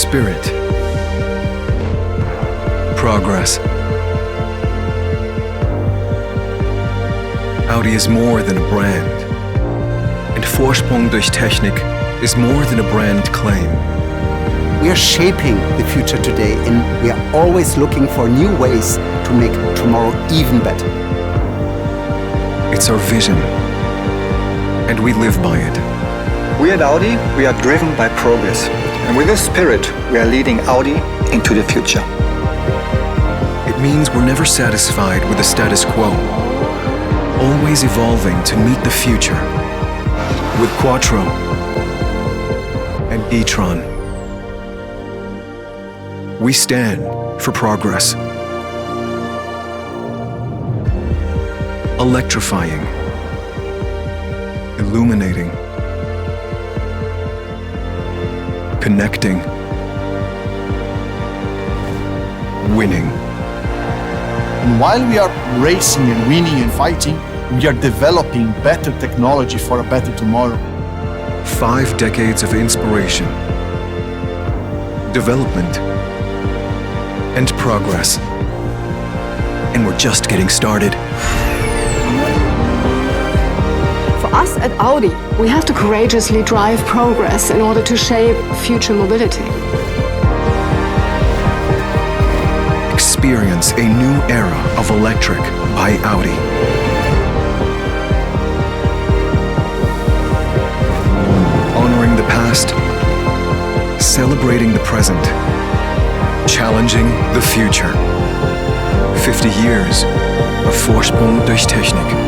spirit, progress. Audi is more than a brand, and Vorsprung durch Technik is more than a brand claim. We are shaping the future today, and we are always looking for new ways to make tomorrow even better. It's our vision, and we live by it. We at Audi, we are driven by progress. And with this spirit, we are leading Audi into the future. It means we're never satisfied with the status quo, always evolving to meet the future with Quattro and e-tron. We stand for progress, electrifying, illuminating, connecting, winning. And while we are racing and winning and fighting, we are developing better technology for a better tomorrow. 5 decades of inspiration, development, and progress. And we're just getting started. For us at Audi, we have to courageously drive progress in order to shape future mobility. Experience a new era of electric by Audi. Honoring the past, celebrating the present, challenging the future. 50 years of Vorsprung durch Technik.